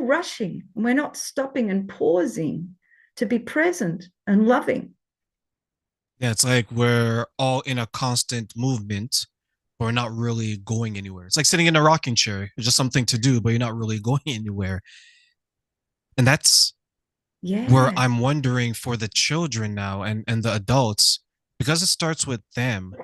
rushing. We're not stopping and pausing to be present and loving. Yeah, it's like we're all in a constant movement, but we're not really going anywhere. It's like sitting in a rocking chair. It's just something to do, but you're not really going anywhere. And that's where Yeah. I'm wondering for the children now and the adults, because it starts with them,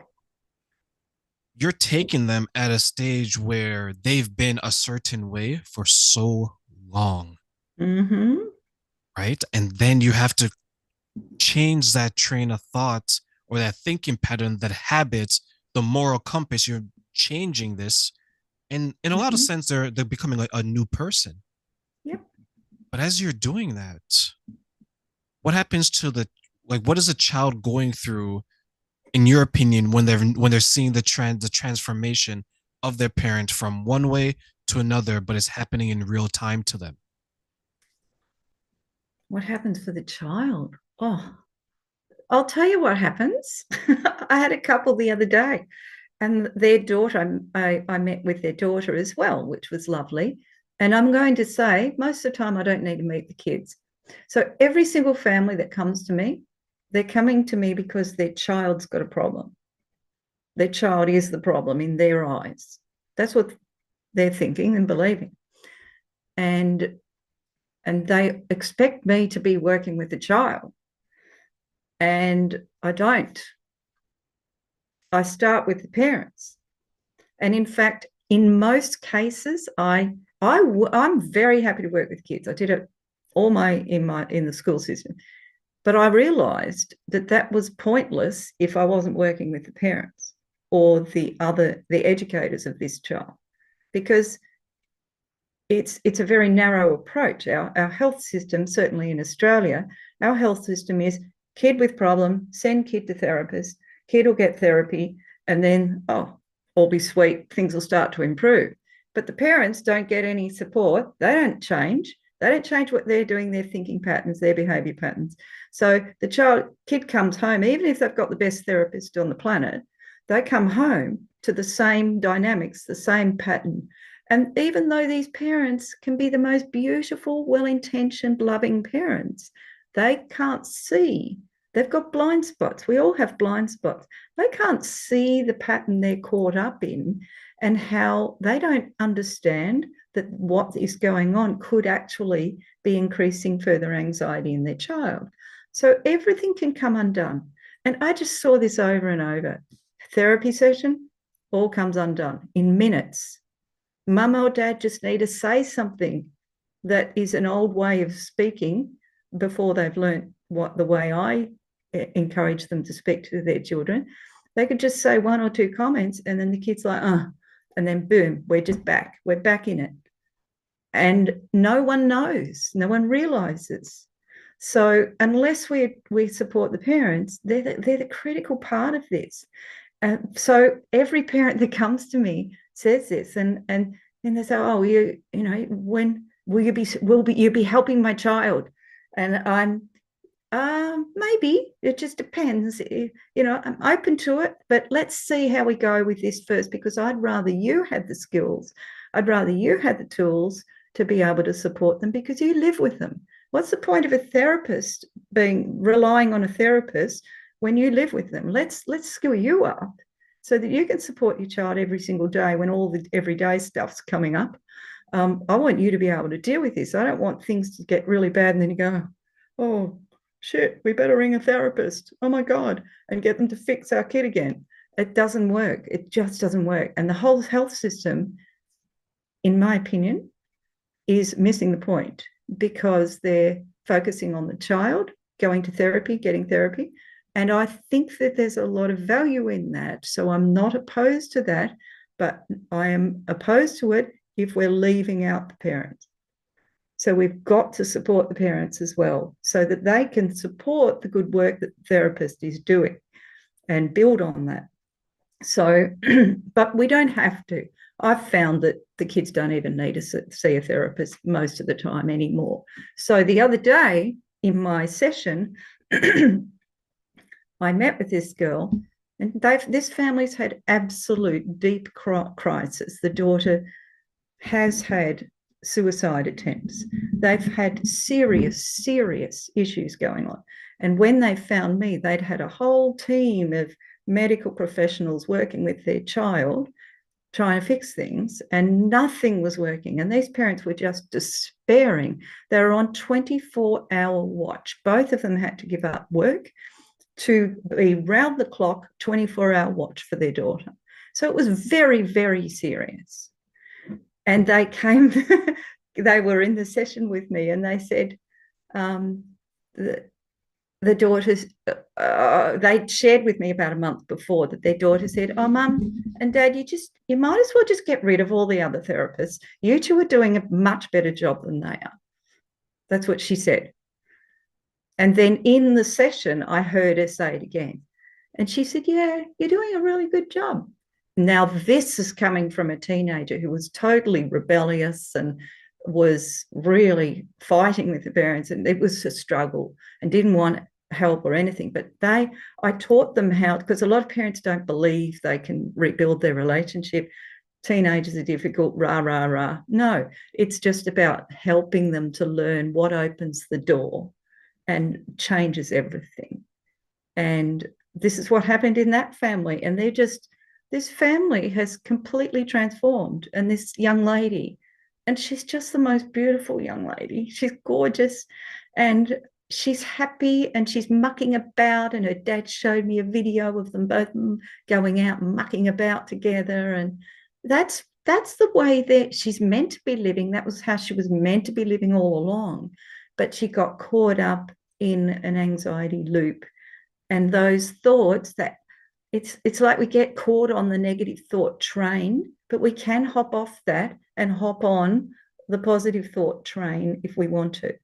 you're taking them at a stage where they've been a certain way for so long, Mm-hmm. right? And then you have to change that train of thought or that thinking pattern, that habit, the moral compass. You're changing this. And in a lot of Mm-hmm. sense, they're becoming like a new person. Yep. But as you're doing that, what happens to the like what is a child going through in your opinion when they're seeing the transformation of their parent from one way to another, but it's happening in real time to them? What happens for the child? Oh, I'll tell you what happens. I had a couple the other day, and their daughter, I met with their daughter as well, which was lovely. And I'm going to say, most of the time, I don't need to meet the kids. So every single family that comes to me, they're coming to me because their child's got a problem. Their child is the problem in their eyes. That's what they're thinking and believing. And they expect me to be working with the child. And I don't. I start with the parents. And in fact, in most cases, I'm very happy to work with kids. I did it all in the school system, but I realised that that was pointless if I wasn't working with the parents or the educators of this child, because it's a very narrow approach. Our health system, certainly in Australia, our health system is kid with problem, send kid to therapist, kid will get therapy, and then, oh, all be sweet, things will start to improve. But the parents don't get any support. They don't change. They don't change what they're doing, their thinking patterns, their behavior patterns. So the kid comes home, even if they've got the best therapist on the planet, they come home to the same dynamics, the same pattern. And even though these parents can be the most beautiful, well intentioned, loving parents, they can't see. They've got blind spots. We all have blind spots. They can't see the pattern they're caught up in and how they don't understand that what is going on could actually be increasing further anxiety in their child. So everything can come undone. And I just saw this over and over. Therapy session, all comes undone in minutes. Mum or dad just need to say something that is an old way of speaking before they've learnt what the way I encourage them to speak to their children. They could just say one or two comments, and then the kid's like, and then boom, we're just back. We're back in it. And no one knows, no one realizes. So unless we support the parents, they're the critical part of this. So every parent that comes to me says this, and then they say, "Oh, when will you be helping my child?" And I'm, maybe it just depends. I'm open to it, but let's see how we go with this first, because I'd rather you had the skills, I'd rather you had the tools to be able to support them, because you live with them. What's the point of a therapist relying on a therapist when you live with them? Let's skill you up so that you can support your child every single day when all the everyday stuff's coming up. I want you to be able to deal with this. I don't want things to get really bad and then you go, oh, shit, we better ring a therapist. Oh my God, and get them to fix our kid again. It doesn't work. It just doesn't work. And the whole health system, in my opinion, is missing the point, because they're focusing on the child going to therapy, getting therapy. And I think that there's a lot of value in that. So I'm not opposed to that, but I am opposed to it if we're leaving out the parents. So we've got to support the parents as well, so that they can support the good work that the therapist is doing and build on that. So, but we don't have to. I've found that the kids don't even need to see a therapist most of the time anymore. So the other day in my session, I met with this girl, and this family's had absolute deep crisis. The daughter has had suicide attempts. They've had serious, serious issues going on. And when they found me, they'd had a whole team of medical professionals working with their child trying to fix things, and nothing was working. And these parents were just despairing. They were on 24-hour watch. Both of them had to give up work to be round the clock 24-hour watch for their daughter. So it was very, very serious. And they came, they were in the session with me, and they said, um, the, the daughters, they shared with me about a month before that their daughter said, "Oh, Mum and Dad, you might as well just get rid of all the other therapists. You two are doing a much better job than they are." That's what she said. And then in the session, I heard her say it again. And she said, "Yeah, you're doing a really good job." Now, this is coming from a teenager who was totally rebellious and was really fighting with the parents, and it was a struggle and didn't want help or anything. But I taught them how, because a lot of parents don't believe they can rebuild their relationship. Teenagers are difficult, rah, rah, rah. No, it's just about helping them to learn what opens the door and changes everything. And this is what happened in that family. And this family has completely transformed. And this young lady, and she's just the most beautiful young lady. She's gorgeous and she's happy and she's mucking about. And her dad showed me a video of them both going out and mucking about together. And that's the way that she's meant to be living. That was how she was meant to be living all along. But she got caught up in an anxiety loop. And those thoughts that it's like we get caught on the negative thought train, but we can hop off that and hop on the positive thought train if we want to.